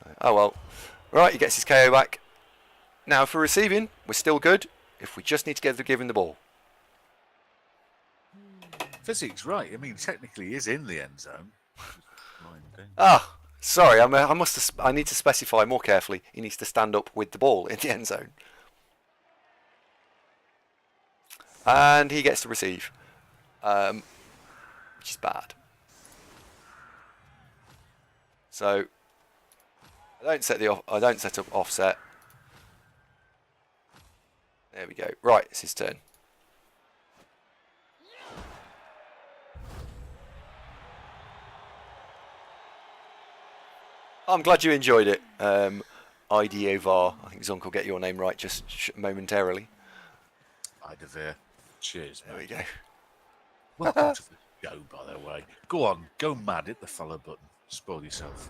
So, oh well. Right, he gets his KO back. Now for receiving, we're still good. If we just need to get the give him the ball. Physics, right. I mean, technically he is in the end zone. Ah, sorry, I need to specify more carefully. He needs to stand up with the ball in the end zone. And he gets to receive. Which is bad. So I don't set up offset. There we go. Right, it's his turn. I'm glad you enjoyed it. AndyDavo. I think Zunk will get your name right just momentarily. AndyDavo. Cheers, mate. There we go. Welcome to the show, by the way. Go on, go mad, hit the follow button. Spoil yourself.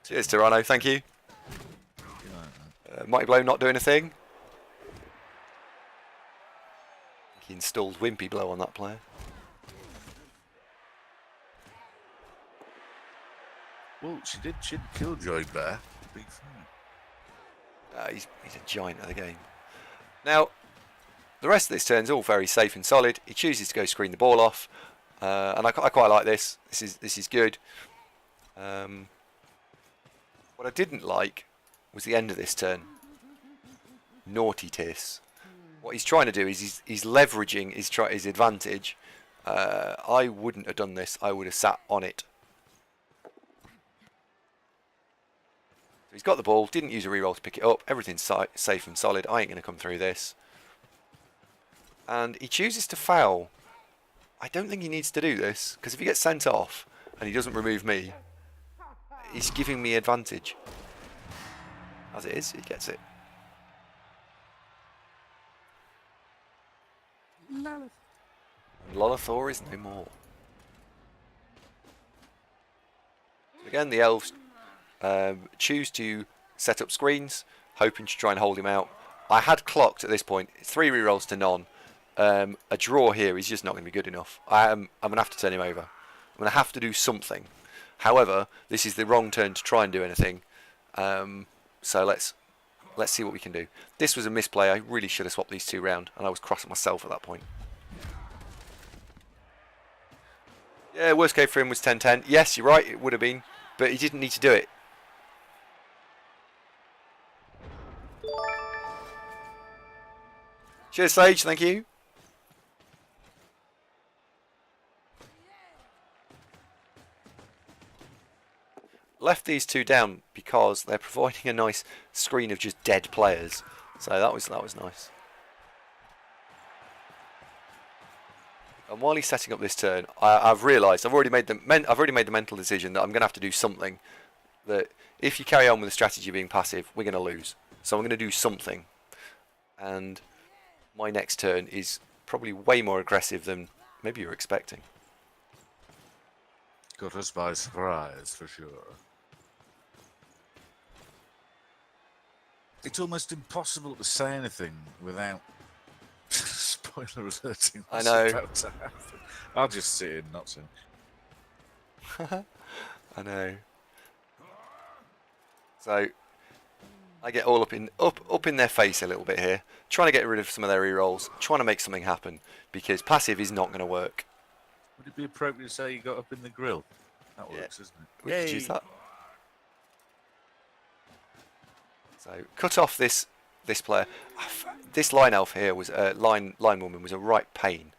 Cheers, Toronto. Thank you. Mighty Blow not doing a thing. He installed Wimpy Blow on that player. Well, she did kill Joy Bear. Big fan. He's a giant of the game. Now, the rest of this turn's all very safe and solid. He chooses to go screen the ball off, and I quite like this. This is good. What I didn't like was the end of this turn. Naughty Tiss. What he's trying to do is he's leveraging his advantage. I wouldn't have done this. I would have sat on it. So he's got the ball, didn't use a reroll to pick it up. Everything's safe and solid. I ain't going to come through this. And he chooses to foul. I don't think he needs to do this, because if he gets sent off and he doesn't remove me, he's giving me advantage. As it is, he gets it. And Lolathor is no more. Again, the elves choose to set up screens, hoping to try and hold him out. I had clocked at this point 3 rerolls to none. A draw here is just not going to be good enough. I'm going to have to turn him over. I'm going to have to do something. However, this is the wrong turn to try and do anything. So let's see what we can do. This was a misplay. I really should have swapped these two round, and I was cross at myself at that point. Yeah, worst case for him was 10-10. Yes, you're right, it would have been, but he didn't need to do it. Cheers, Sage, thank you. Left these two down because they're providing a nice screen of just dead players. So that was nice. And while he's setting up this turn, I've realised I've already made the mental decision that I'm going to have to do something. That if you carry on with the strategy of being passive, we're going to lose. So I'm going to do something. And my next turn is probably way more aggressive than maybe you're expecting. Got us by surprise, for sure. It's almost impossible to say anything without spoiler alerting. I know. About to happen. I'll just sit in, not sin. I know. So I get all up in their face a little bit here, trying to get rid of some of their rerolls, trying to make something happen because passive is not going to work. Would it be appropriate to say you got up in the grill? That works, isn't it? We could use that. So cut off this player. This line elf here was line woman was a right pain.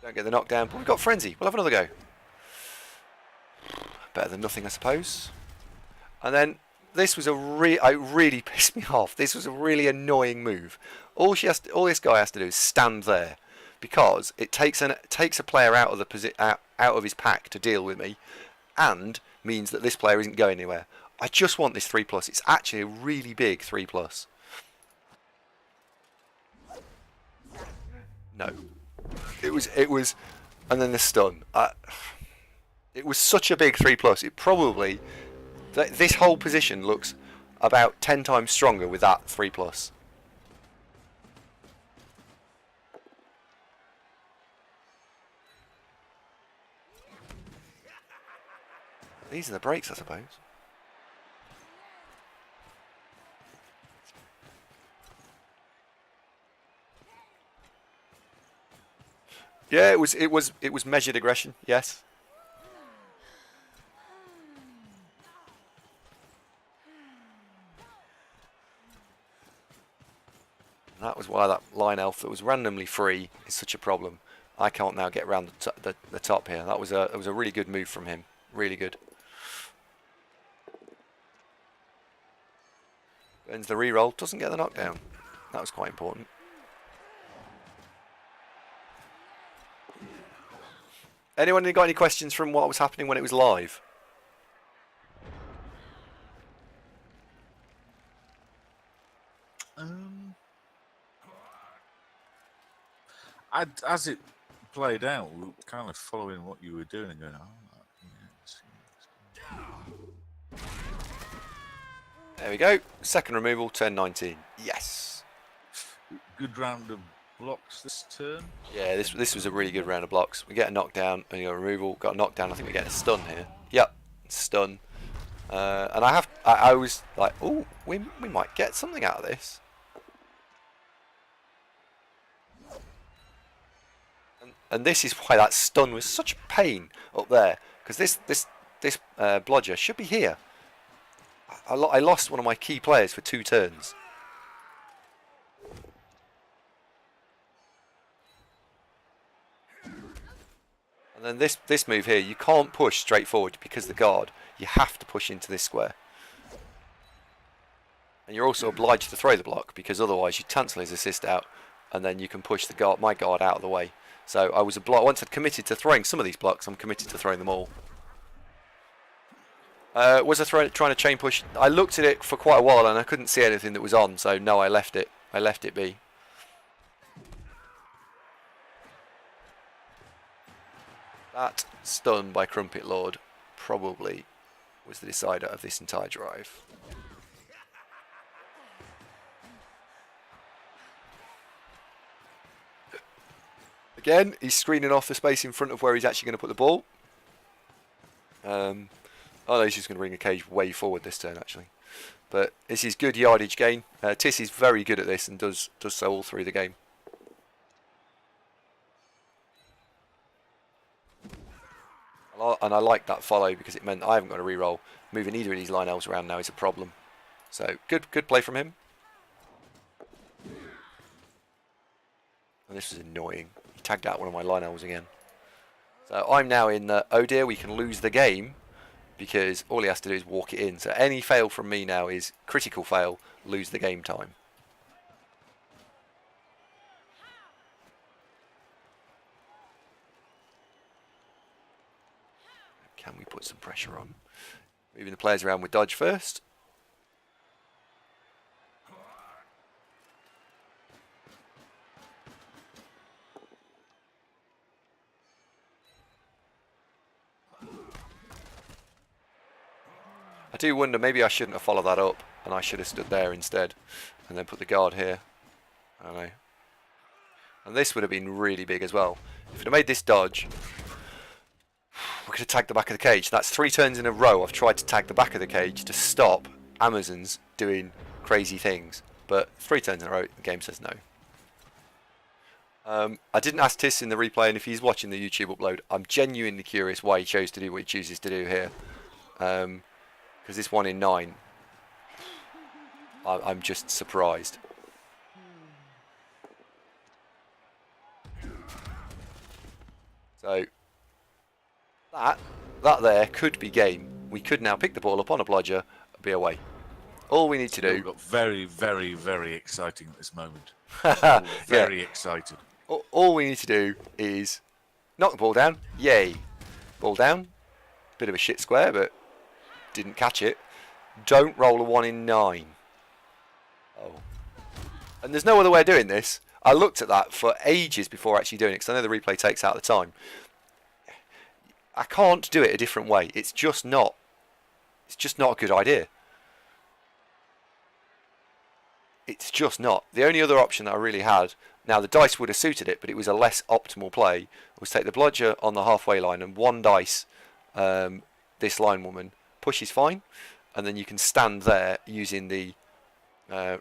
Don't get the knockdown, but we've got frenzy. We'll have another go. Better than nothing, I suppose. And then this was it really pissed me off. This was a really annoying move. All this guy has to do is stand there, because it takes a player out of his pack to deal with me, and means that this player isn't going anywhere. I just want this 3+. It's actually a really big 3+. No, it was, and then the stun. It was such a big 3+. It probably this whole position looks about 10 times stronger with that 3+. These are the breaks, I suppose. Yeah, it was measured aggression. Yes. And that was why that line elf that was randomly free is such a problem. I can't now get around the top here. That was a really good move from him. Really good. Ends the reroll. Doesn't get the knockdown. That was quite important. Anyone got any questions from what was happening when it was live? As it played out, we were kind of following what you were doing and going, oh, yes. There we go. Second removal, turn 19. Yes. Good round of blocks this turn. Yeah, this was a really good round of blocks. We get a knockdown and you got a removal. Got a knockdown. I think we get a stun here. Yep, stun. And I was like, oh, we might get something out of this. And this is why that stun was such a pain up there, because this blodger should be here. I lost one of my key players for 2 turns. And then this move here, you can't push straight forward because of the guard. You have to push into this square. And you're also obliged to throw the block, because otherwise you cancel his assist out, and then you can push my guard out of the way. So I was once I'd committed to throwing some of these blocks, I'm committed to throwing them all. Was I trying to chain push? I looked at it for quite a while and I couldn't see anything that was on, so no, I left it. I left it be. That stun by Crumpet Lord probably was the decider of this entire drive. Again, he's screening off the space in front of where he's actually going to put the ball. Oh no, he's just going to bring a cage way forward this turn actually. But this is good yardage gain. TYS is very good at this and does so all through the game. And I like that follow because it meant I haven't got to reroll. Moving either of these line elves around now is a problem. So good play from him. And this was annoying. He tagged out one of my line elves again. So I'm now in the, oh dear, we can lose the game, because all he has to do is walk it in. So any fail from me now is critical fail, lose the game time. Can we put some pressure on? Moving the players around with dodge first. I do wonder, maybe I shouldn't have followed that up and I should have stood there instead and then put the guard here. I don't know. And this would have been really big as well. If I'd have made this dodge, we could have tagged the back of the cage. That's 3 turns in a row I've tried to tag the back of the cage to stop Amazons doing crazy things. But 3 turns in a row, the game says no. I didn't ask TYS in the replay, and if he's watching the YouTube upload, I'm genuinely curious why he chose to do what he chooses to do here. Because this 1 in 9, I'm just surprised. So that there could be game. We could now pick the ball up on a blodger and be away. All we need to do. Got very, very, very exciting at this moment. Very excited. All we need to do is knock the ball down. Yay! Ball down. Bit of a shit square, but didn't catch it. Don't roll a 1 in 9. Oh. And there's no other way of doing this. I looked at that for ages before actually doing it, because I know the replay takes out the time. I can't do it a different way. It's just not a good idea. It's just not. The only other option that I really had, now the dice would have suited it, but it was a less optimal play, was take the blodger on the halfway line and 1 dice this line woman. Push is fine, and then you can stand there using the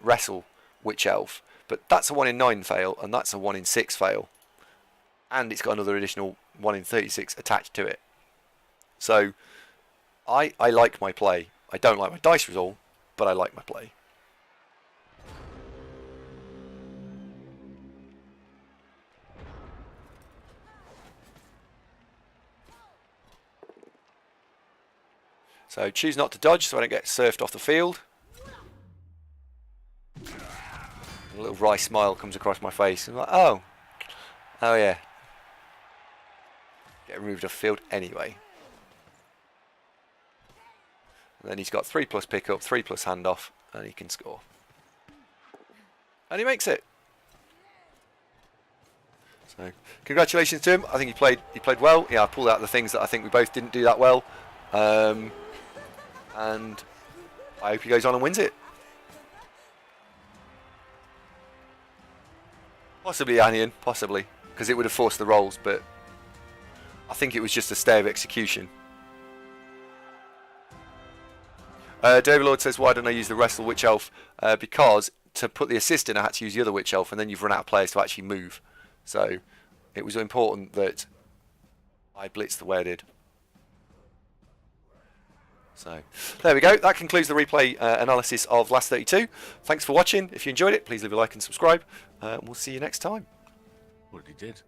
wrestle witch elf. But that's a 1 in 9 fail, and that's a 1 in 6 fail, and it's got another additional 1 in 36 attached to it. So I like my play. I don't like my dice result, but I like my play. So choose not to dodge so I don't get surfed off the field. A little wry smile comes across my face. I'm like, oh yeah. Get removed off the field anyway. And then he's got 3+ pickup, 3+ handoff, and he can score. And he makes it. So congratulations to him. I think he played well. Yeah, I pulled out the things that I think we both didn't do that well. And I hope he goes on and wins it. Possibly Anion, possibly, because it would have forced the rolls, but I think it was just a stay of execution. David Lord says, why don't I use the Wrestle Witch Elf? Because to put the assist in, I had to use the other Witch Elf, and then you've run out of players to actually move. So it was important that I blitzed the way I did. So there we go. That concludes the replay analysis of Last 32. Thanks for watching. If you enjoyed it, please leave a like and subscribe. We'll see you next time. Already did.